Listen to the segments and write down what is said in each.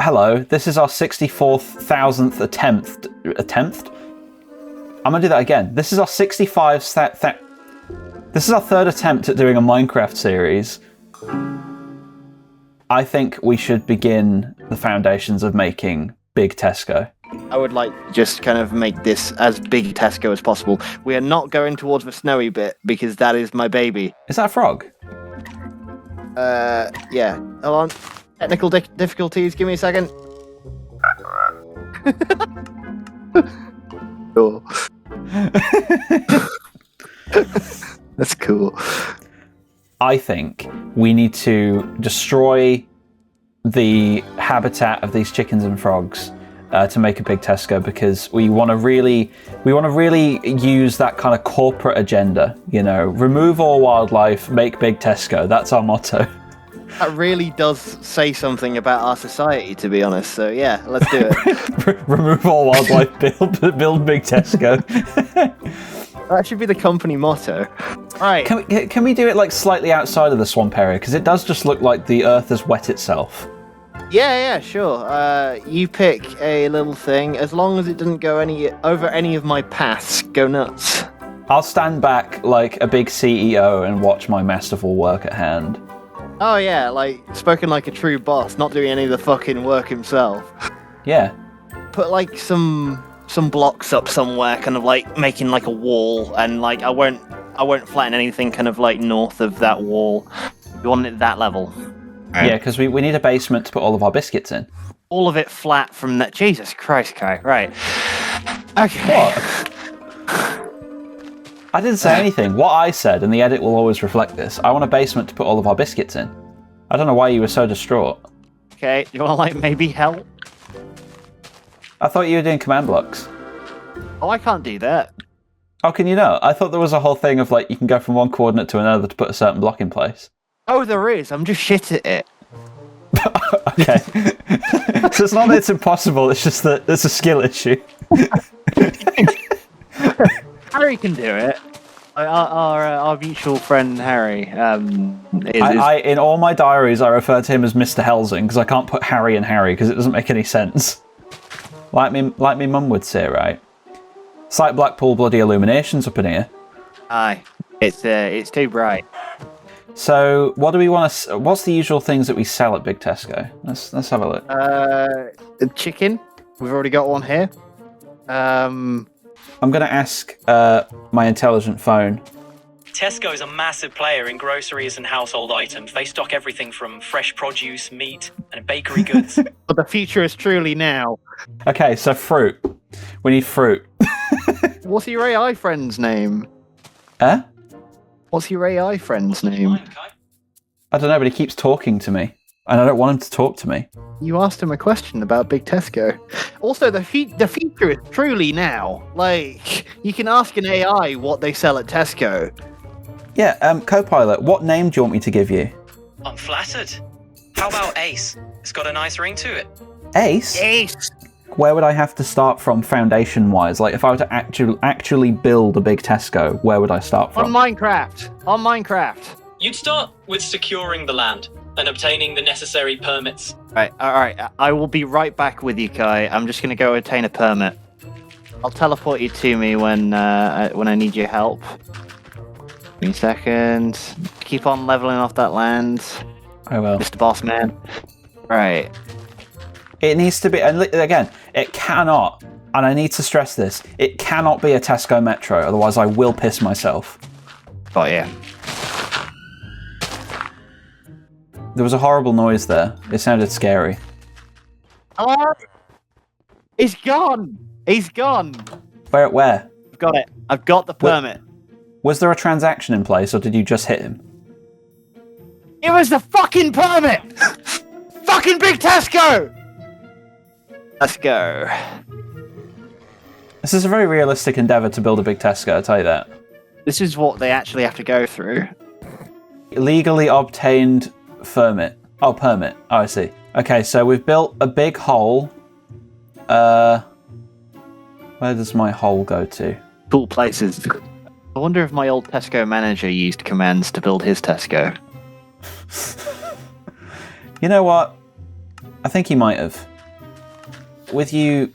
hello, this is our 64,000th attempt. I'm gonna do that again. This is our 65. This is our third attempt at doing a Minecraft series. I think we should begin the foundations of making Big Tesco. I would like to just kind of make this as Big Tesco as possible. We are not going towards the snowy bit because that is my baby. Is that a frog? Yeah. Hold on. Technical difficulties. Give me a second. Cool. That's cool. I think we need to destroy the habitat of these chickens and frogs to make a Big Tesco, because we want to really use that kind of corporate agenda. You know, remove all wildlife, make Big Tesco. That's our motto. That really does say something about our society, to be honest. So yeah, let's do it. Remove all wildlife, build Big Tesco. That should be the company motto. Right. Can we do it like slightly outside of the swamp area? Because it does just look like the earth has wet itself. Yeah, sure. You pick a little thing. As long as it doesn't go over any of my paths, go nuts. I'll stand back like a big CEO and watch my masterful work at hand. Oh yeah, like, spoken like a true boss, not doing any of the fucking work himself. Yeah. Put like some blocks up somewhere, kind of like making like a wall, and like I won't flatten anything kind of like north of that wall. We want it at that level. Yeah, because we need a basement to put all of our biscuits in. All of it flat from that. Jesus Christ, Kai. Right. Okay. What? I didn't say anything. What I said, and the edit will always reflect this, I want a basement to put all of our biscuits in. I don't know why you were so distraught. Okay, you want to like maybe help? I thought you were doing command blocks. Oh, I can't do that. How can you know? I thought there was a whole thing of like you can go from one coordinate to another to put a certain block in place. Oh, there is. I'm just shit at it. Okay. So it's not that it's impossible, it's just that there's a skill issue. Harry can do it. Our mutual friend Harry. In all my diaries, I refer to him as Mr. Helsing because I can't put Harry and Harry because it doesn't make any sense. Like me mum would say, right? It's like Blackpool bloody illuminations up in here. Aye, it's too bright. So, what do we want to? What's the usual things that we sell at Big Tesco? Let's have a look. Chicken. We've already got one here. I'm going to ask my intelligent phone. Tesco is a massive player in groceries and household items. They stock everything from fresh produce, meat, and bakery goods. But the future is truly now. Okay, so fruit. We need fruit. What's your AI friend's name? Huh? What's your AI friend's name? I don't know, but he keeps talking to me. And I don't want him to talk to me. You asked him a question about Big Tesco. Also, the future is truly now. Like, you can ask an AI what they sell at Tesco. Yeah, Copilot, what name do you want me to give you? I'm flattered. How about Ace? It's got a nice ring to it. Ace? Ace! Where would I have to start from foundation-wise? Like, if I were to actually build a Big Tesco, where would I start from? On Minecraft. You'd start with securing the land and obtaining the necessary permits. All right. I will be right back with you, Kai. I'm just going to go obtain a permit. I'll teleport you to me when I need your help. Give me a second. Keep on leveling off that land. I will. Mr. Boss Man. Right. It needs to be, and again, it cannot, and I need to stress this, it cannot be a Tesco Metro, otherwise I will piss myself. Oh, yeah. There was a horrible noise there. It sounded scary. Oh! He's gone! He's gone! Where? I've got it. I've got the permit. Was there a transaction in place, or did you just hit him? It was the fucking permit! Fucking Big Tesco! Let's go. This is a very realistic endeavour to build a Big Tesco, I'll tell you that. This is what they actually have to go through. Legally obtained permit. Oh, permit. Oh, I see. Okay, so we've built a big hole. Where does my hole go to? Cool places. I wonder if my old Tesco manager used commands to build his Tesco. You know what? I think he might have. with you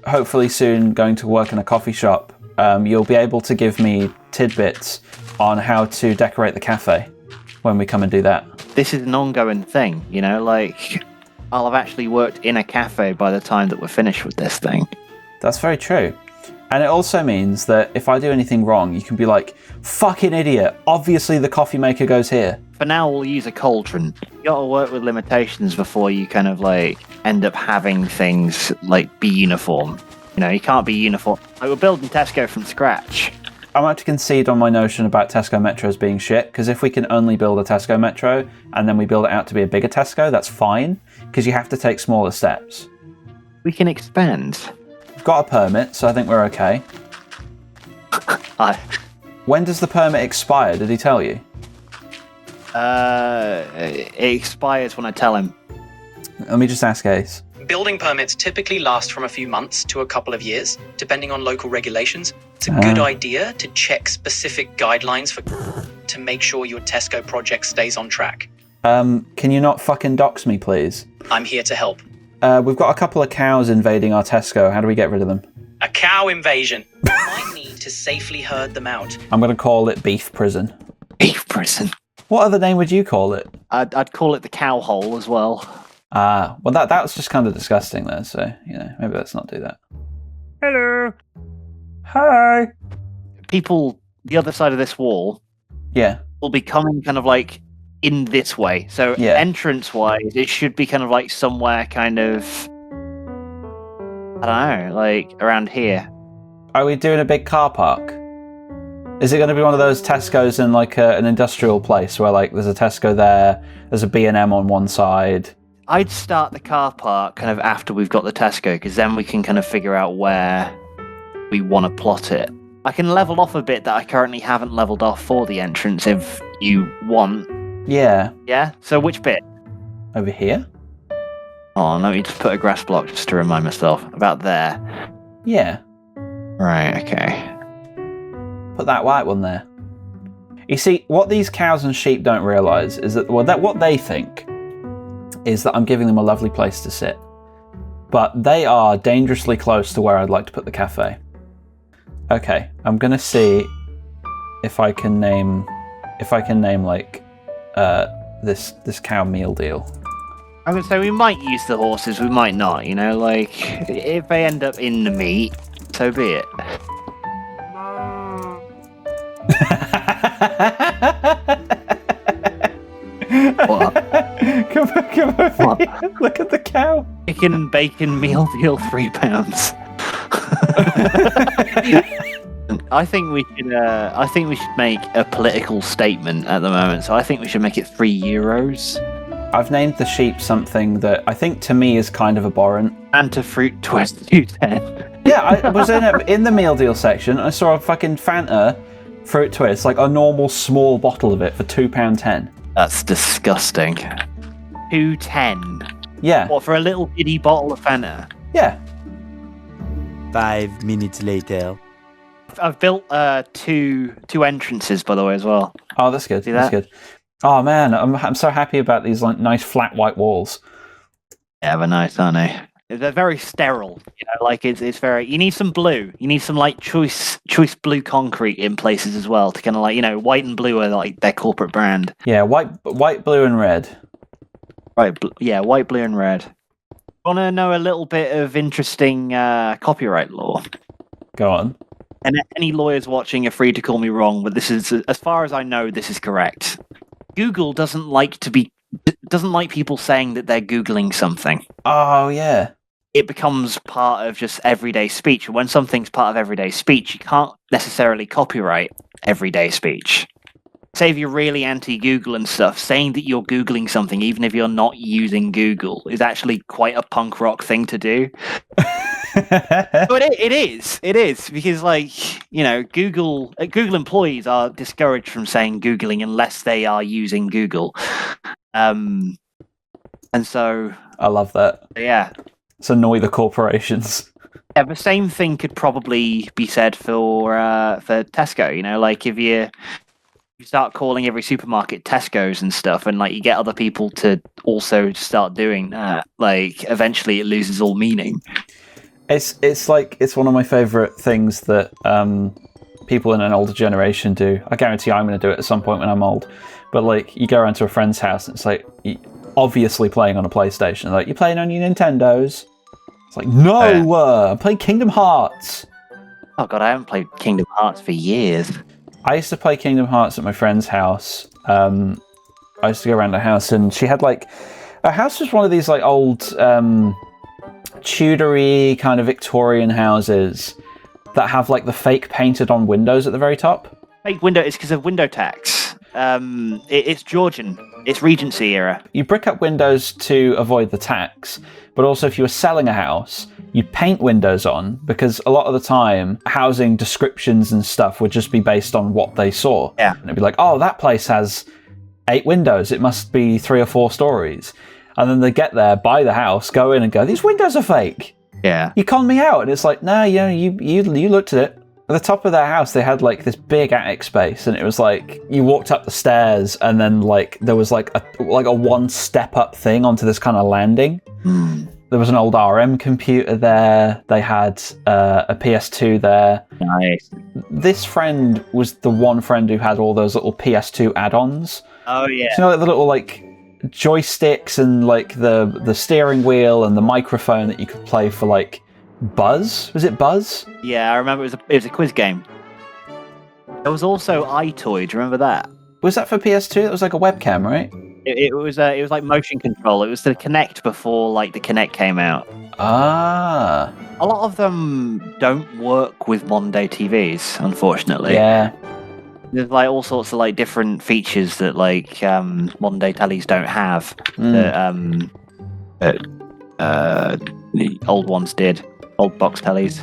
hopefully soon going to work in a coffee shop, you'll be able to give me tidbits on how to decorate the cafe when we come and do that. This is an ongoing thing, you know, like I'll have actually worked in a cafe by the time that we're finished with this thing. That's very true. And it also means that if I do anything wrong, you can be like, fucking idiot, obviously the coffee maker goes here. For now, we'll use a cauldron. You gotta work with limitations before you kind of like end up having things like be uniform. You know, you can't be uniform. Like, we're building Tesco from scratch. I might have to concede on my notion about Tesco Metros being shit, because if we can only build a Tesco Metro and then we build it out to be a bigger Tesco, that's fine, because you have to take smaller steps. We can expand. We've got a permit, so I think we're okay. When does the permit expire? Did he tell you? It expires when I tell him. Let me just ask Ace. Building permits typically last from a few months to a couple of years, depending on local regulations. It's a good idea to check specific guidelines to make sure your Tesco project stays on track. Can you not fucking dox me, please? I'm here to help. We've got a couple of cows invading our Tesco. How do we get rid of them? A cow invasion. You might need to safely herd them out. I'm going to call it Beef Prison. Beef prison. What other name would you call it? I'd call it the cow hole as well. Well, that was just kind of disgusting there, so, you know, maybe let's not do that. Hello. Hi. People, the other side of this wall, Yeah. will be coming kind of like in this way. So Yeah. entrance-wise, it should be kind of like somewhere kind of, I don't know, like around here. Are we doing a big car park? Is it going to be one of those Tesco's in like an industrial place where like there's a Tesco there, there's a B&M on one side? I'd start the car park kind of after we've got the Tesco, because then we can kind of figure out where we want to plot it. I can level off a bit that I currently haven't leveled off for the entrance if you want. Yeah. Yeah? So which bit? Over here? Oh, let me just put a grass block just to remind myself. About there. Yeah. Right, okay. Put that white one there. You see, what these cows and sheep don't realise is that, what they think is that I'm giving them a lovely place to sit. But they are dangerously close to where I'd like to put the cafe. Okay, I'm gonna see if I can name like this cow meal deal. I'm gonna say we might use the horses, we might not, you know, like if they end up in the meat, so be it. What? Come over What? here. Look at the cow. Chicken and bacon meal deal, £3. I think we should make a political statement at the moment. So I think we should make it €3. I've named the sheep something that I think to me is kind of abhorrent. And to fruit twist $2.10. Yeah, I was in the meal deal section. I saw a fucking Fanta fruit twist, like a normal small bottle of it for £2.10. That's disgusting. $2.10. Yeah. What, for a little bitty bottle of Fanta? Yeah. 5 minutes later. I've built two entrances, by the way, as well. Oh, that's good. See That's that? good. Oh man, I'm so happy about these like nice flat white walls. Yeah, they're nice, aren't they? They're very sterile. You know, like it's very. You need some blue. You need some like choice blue concrete in places as well to kind of like, you know, white and blue are like their corporate brand. Yeah, white, blue, and red. Right. Yeah, white, blue, and red. Want to know a little bit of interesting copyright law? Go on. And any lawyers watching are free to call me wrong, but this is, as far as I know, this is correct. Google doesn't like people saying that they're Googling something. Oh yeah. It becomes part of just everyday speech. And when something's part of everyday speech, you can't necessarily copyright everyday speech. Say if you're really anti-Google and stuff, saying that you're Googling something, even if you're not using Google, is actually quite a punk rock thing to do. But it is because, like, you know, Google employees are discouraged from saying Googling unless they are using Google, and so I love that. yeah. Let's annoy the corporations. Yeah, the same thing could probably be said for Tesco. You know, like if you start calling every supermarket Tesco's and stuff, and like you get other people to also start doing that, like eventually it loses all meaning. It's like it's one of my favorite things that people in an older generation do. I guarantee I'm going to do it at some point when I'm old. But like, you go around to a friend's house and it's like obviously playing on a PlayStation. Like, you playing on your Nintendos? It's like, no, I'm playing Kingdom Hearts. Oh god, I haven't played Kingdom Hearts for years. I used to play Kingdom Hearts at my friend's house. I used to go around her house, and she had like, her house was one of these like old Tudory kind of Victorian houses that have like the fake painted on windows at the very top. Fake window is because of window tax. It's Georgian. It's Regency era. You brick up windows to avoid the tax, but also if you were selling a house, you'd paint windows on, because a lot of the time, housing descriptions and stuff would just be based on what they saw. Yeah. And it'd be like, oh, that place has 8 windows. It must be 3 or 4 stories. And then they get there, buy the house, go in and go, these windows are fake. Yeah. You conned me out. And it's like, no, you looked at it. At the top of their house, they had like this big attic space, and it was like you walked up the stairs, and then like there was like a 1-step up thing onto this kind of landing. There was an old RM computer there. They had a PS2 there. Nice. This friend was the one friend who had all those little PS2 add-ons. Oh yeah. So, you know, like the little like joysticks and like the steering wheel and the microphone that you could play for like Buzz? Was it Buzz? Yeah, I remember it was a quiz game. There was also iToy. Do you remember that? Was that for PS2? That was like a webcam, right? It was like motion control. It was the Kinect before like the Kinect came out. Ah. A lot of them don't work with modern day TVs, unfortunately. Yeah. There's like all sorts of like different features that like modern day tellies don't have that the old ones did. Old box tellies.